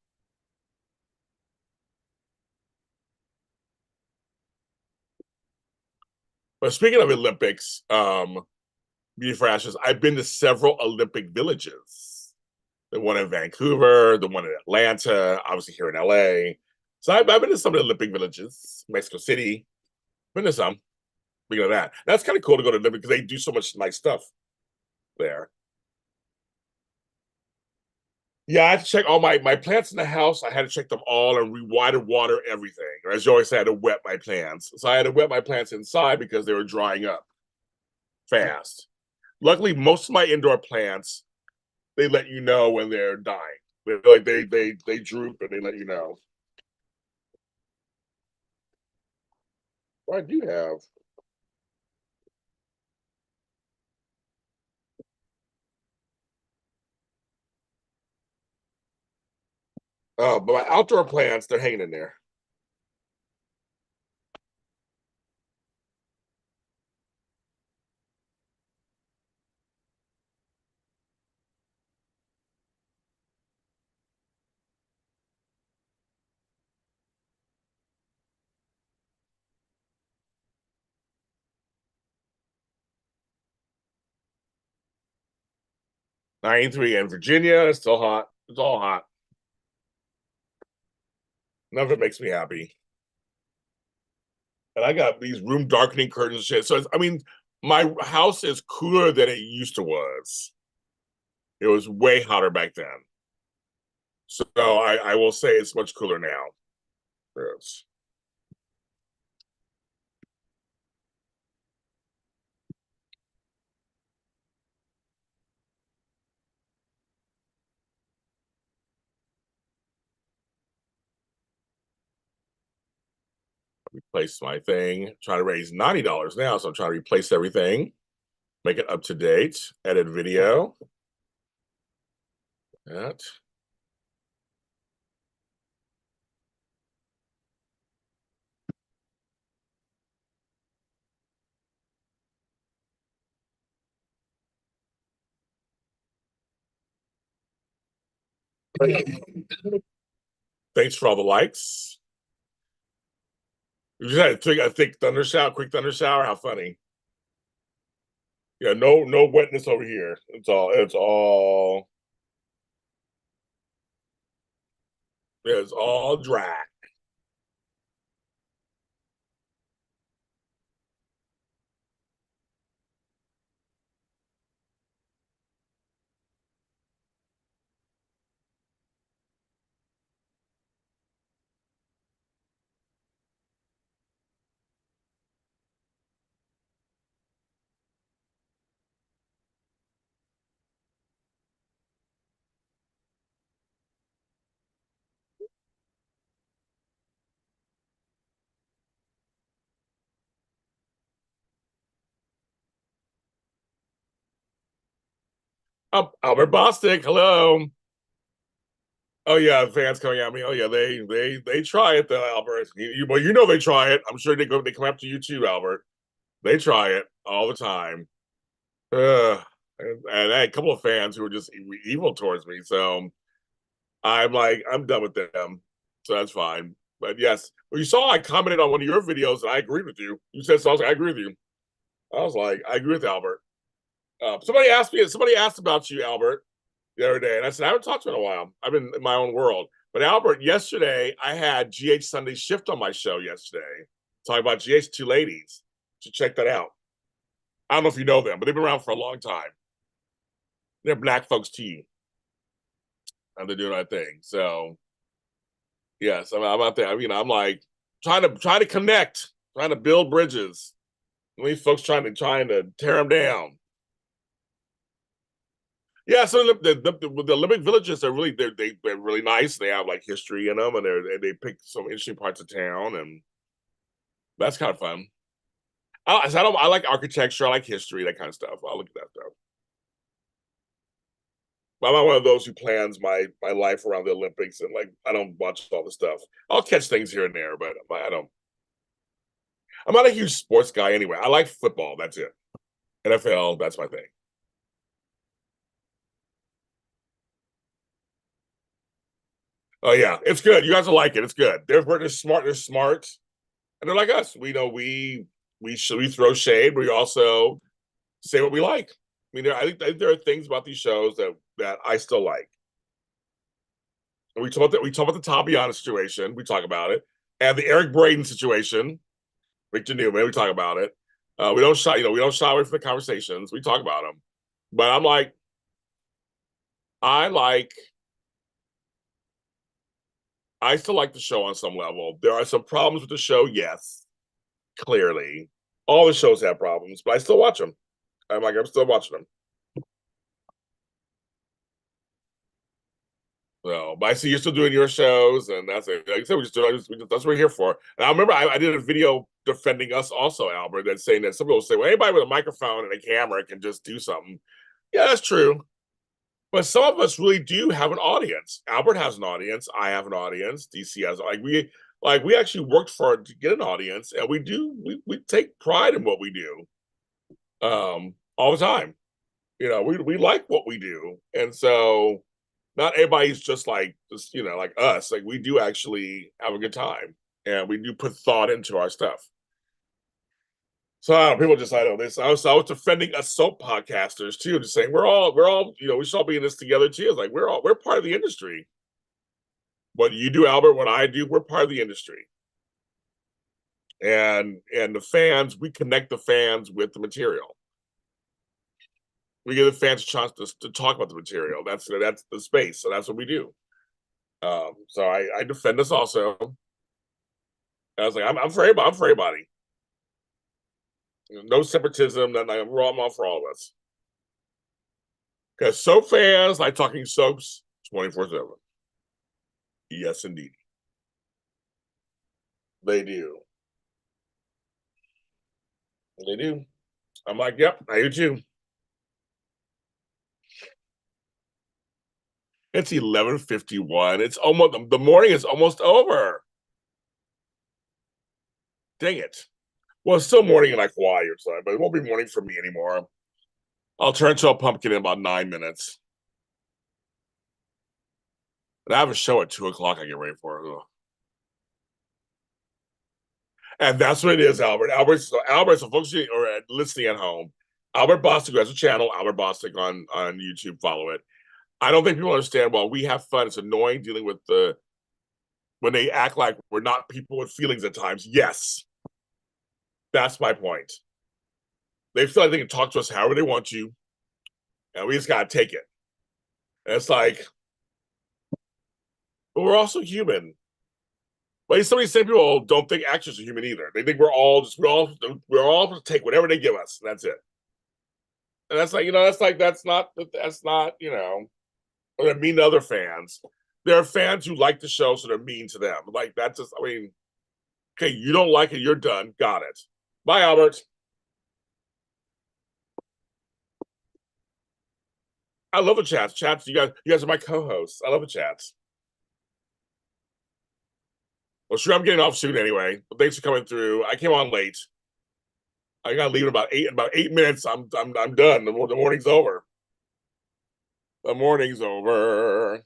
But speaking of Olympics, Beauty for Ashes, I've been to several Olympic villages. The one in Vancouver, the one in Atlanta, obviously here in LA. So I've been to some of the Olympic villages, Mexico City. Been to some. Speaking of that, that's kind of cool to go to Olympic because they do so much nice stuff there. Yeah, I had to check all my plants in the house. I had to check them all and water everything. As you always say, I had to wet my plants. So I had to wet my plants inside because they were drying up fast. Luckily, most of my indoor plants, they let you know when they're dying. They droop and they let you know. What I do have. But my outdoor plants, they're hanging in there. 93 in Virginia. It's still hot. It's all hot. None of it makes me happy. And I got these room darkening curtains and shit. So I mean, my house is cooler than it used to was. It was way hotter back then. So I will say it's much cooler now. Yes. replace my thing. I'm trying to raise $90 now, so I'm trying to replace everything, make it up to date, edit video. That. Thanks for all the likes. You just had a thick thunder shower, quick thunder shower. How funny. Yeah, no wetness over here. It's all dry. Oh, Albert Bostic, hello. Oh yeah, fans coming at me. Oh yeah, they try it though, Albert. Well, you know they try it. I'm sure they come after you too, Albert. They try it all the time. And I had a couple of fans who were just evil towards me. So I'm like, I'm done with them. So that's fine. But yes, well, you saw I commented on one of your videos and I agreed with you. You said so. I was like, I agree with you. I was like, I agree with Albert. Somebody asked about you, Albert, the other day, and I said, I haven't talked to you in a while. I've been in my own world. But Albert, yesterday I had GH Sunday Shift on my show yesterday, talking about GH Two Ladies. You should check that out. I don't know if you know them, but they've been around for a long time. They're black folks tea, and they're doing that thing. So yes, I'm out there. I'm like trying to connect, trying to build bridges. These folks trying to tear them down. Yeah, so the Olympic villages are they're really nice. They have like history in them, and they pick some interesting parts of town, and that's kind of fun. I like architecture, I like history, that kind of stuff. I'll look at that stuff. I'm not one of those who plans my life around the Olympics, and like I don't watch all the stuff. I'll catch things here and there, but I don't. I'm not a huge sports guy anyway. I like football. That's it. NFL. That's my thing. Oh yeah, it's good. You guys will like it. It's good. They're smart. They're smart, and they're like us. We know we throw shade, but we also say what we like. I mean, I think there are things about these shows that I still like. And we talk about the Tabiana situation. We talk about it, and the Eric Braden situation, Victor Newman. We talk about it. We don't shy away from the conversations. We talk about them. But I like, I still like the show on some level. There are some problems with the show, yes, clearly. All the shows have problems, but I still watch them. I'm still watching them. So, but I see you're still doing your shows, and that's it. Like I said, that's what we're here for. And I remember I did a video defending us also, Albert, that's saying that some people say, well, anybody with a microphone and a camera can just do something. Yeah, that's true. But some of us really do have an audience. Albert has an audience. I have an audience. DC has we actually worked for it to get an audience, and we take pride in what we do all the time. We like what we do, and so not everybody's like us. Like we do actually have a good time, and we do put thought into our stuff. So people just I know this. I was defending us soap podcasters too, just saying we're all we should all be in this together too. It's like we're part of the industry. What you do, Albert, what I do, we're part of the industry. And the fans, we connect the fans with the material. We give the fans a chance to talk about the material. That's the space. So that's what we do. So I defend us also. I was like, I'm for everybody. I'm for everybody. No separatism. We're all for all of us. Because soap fans like talking soaps 24/7. Yes, indeed. They do. They do. I'm like, yep, I do too. It's 11:51. It's almost the morning is almost over. Dang it. Well, it's still morning in like Hawaii or something, but it won't be morning for me anymore. I'll turn to a pumpkin in about 9 minutes. And I have a show at 2 o'clock I get ready for. Ugh. And that's what it is, Albert. Albert's a folks or listening at home. Albert Bostic has a channel, Albert Bostic on YouTube. Follow it. I don't think people understand. While we have fun, it's annoying dealing with the when they act like we're not people with feelings at times. Yes, that's my point. They feel like they can talk to us however they want to, and we just gotta take it. And it's like, but we're also human. But some of these same people don't think actors are human either. They think we're all to take whatever they give us. And that's it. And that's like, that's not, or they're mean to other fans. There are fans who like the show, so they're mean to them. Like that's just, I mean, okay, you don't like it, you're done. Got it. Bye, Albert. I love the chats. Chats, you guys are my co-hosts. I love the chats. Well, sure, I'm getting off soon anyway. But thanks for coming through. I came on late. I gotta leave in about 8 minutes. I'm done. The morning's over. The morning's over.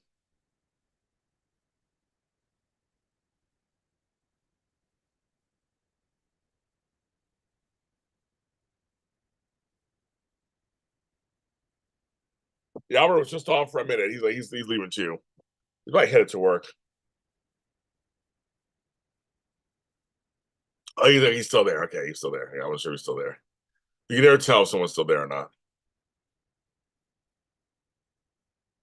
Yeah, Albert was just off for a minute. He's leaving too. He's probably headed to work. Oh, he's still there. Okay, he's still there. Yeah, I'm sure he's still there. You can never tell if someone's still there or not.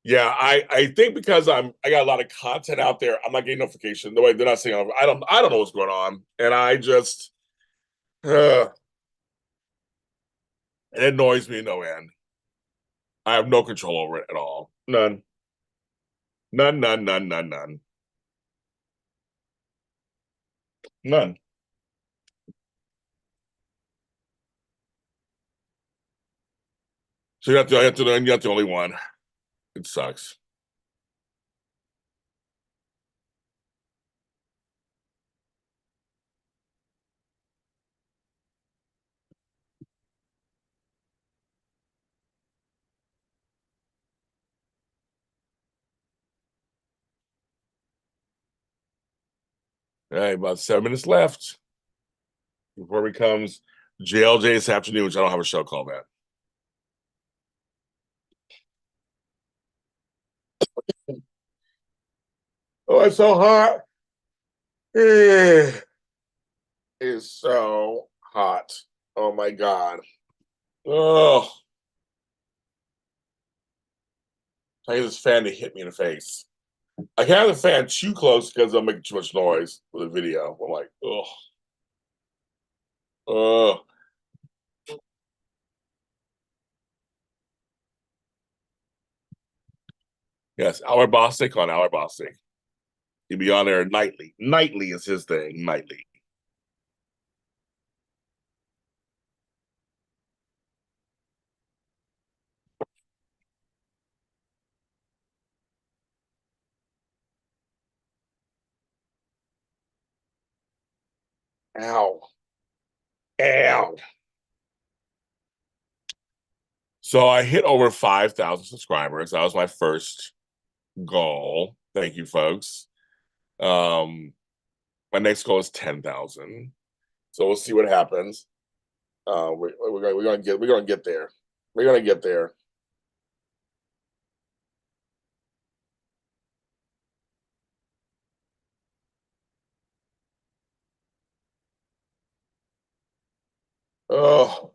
Yeah, I think because I got a lot of content out there, I'm not getting notification. The way they're not saying I don't know what's going on, and I just it annoys me no end. I have no control over it at all. None. None. None. None. None. None. None. So you're not the only one. It sucks. All right, about 7 minutes left before it becomes JLJ this afternoon, which I don't have a show called that. Oh, it's so hot. It's so hot. Oh my God. Oh, I need this fan to hit me in the face. I can't have the fan too close because I'm making too much noise with the video. I'm like, oh, oh. Yes, Albert Bostic on Albert Bostic. He'd be on there nightly. Nightly is his thing. Nightly. Ow. Ow. So I hit over 5,000 subscribers. That was my first goal. Thank you, folks. Um, my next goal is 10,000. So we'll see what happens. We're gonna get there. We're gonna get there. Oh,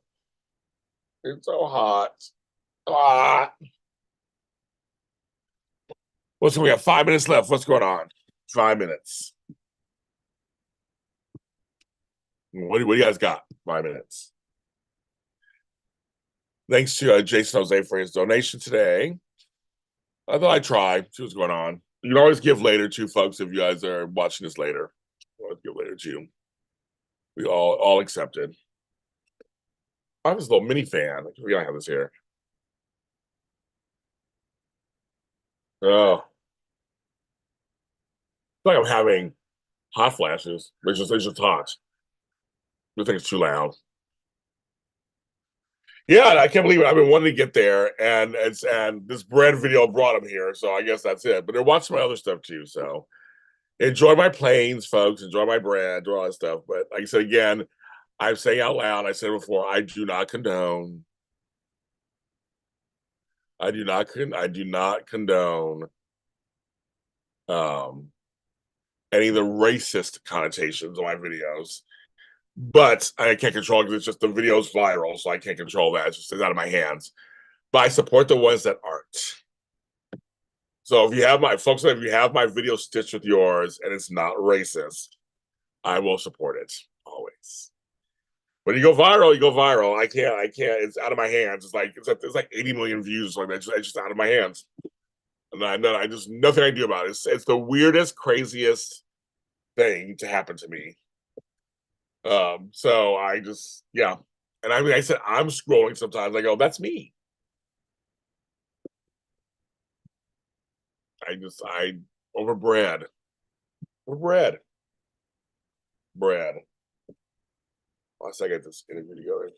it's so hot. Ah. We have 5 minutes left. What's going on? 5 minutes. What do you guys got? 5 minutes. Thanks to Jason Jose for his donation today. I thought I'd try, see what's going on. You can always give later too, folks, if you guys are watching this later. Always give later too. We all accepted. I have this little mini fan. I forget I have this here. Oh, it's like I'm having hot flashes. It's just hot. I think it's too loud. Yeah, I can't believe it. I've been wanting to get there, and this bread video brought him here, so I guess that's it. But they're watching my other stuff too. So enjoy my planes, folks. Enjoy my bread, enjoy all that stuff. But like I said again, I'm saying out loud. I said it before. I do not condone. I do not condone um, any of the racist connotations of my videos. But I can't control it because it's just the video's viral, so I can't control that. It's out of my hands. But I support the ones that aren't. So if you have my folks, if you have my video stitched with yours and it's not racist, I will support it always. When you go viral, you go viral. I can't. It's out of my hands. It's like 80 million views. Like that. It's just out of my hands. And I just nothing I do about it. It's the weirdest, craziest thing to happen to me. So I just yeah. And I mean, I said I'm scrolling sometimes. I go, that's me. I over bread. Over bread. Bread. Once I get this interview together.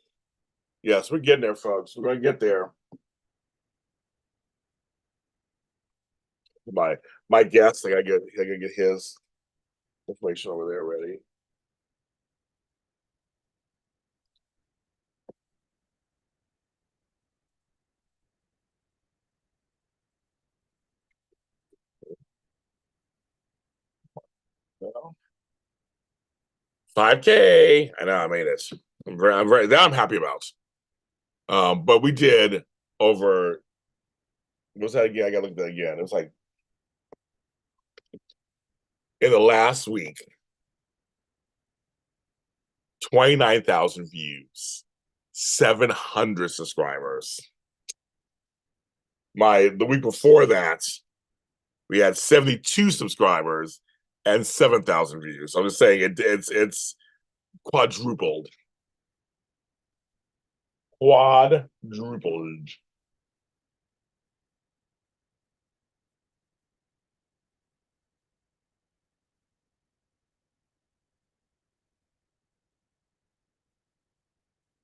Yes, we're getting there, folks. We're gonna get there. My my guest, I gotta get his information over there ready. Well, 5K. I know I made it. I'm very that I'm happy about. But we did over what was that again? I gotta look at that again. It was like in the last week, 29,000 views, 700 subscribers. The week before that, we had 72 subscribers and 7,000 views. So I'm just saying it's quadrupled. Quadrupled.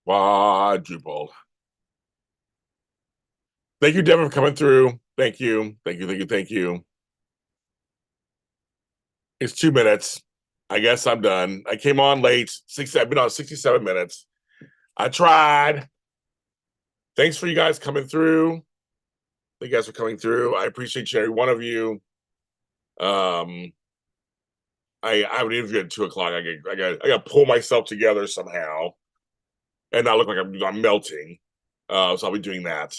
Quadrupled. Thank you, Devin, for coming through. Thank you. Thank you. Thank you. Thank you. It's 2 minutes. I guess I'm done. I came on late. I've been on 67 minutes. I tried. Thanks for you guys coming through. Thank you guys for coming through. I appreciate every one of you. Um, I have an interview at 2 o'clock. I got to pull myself together somehow and not look like I'm melting. So I'll be doing that.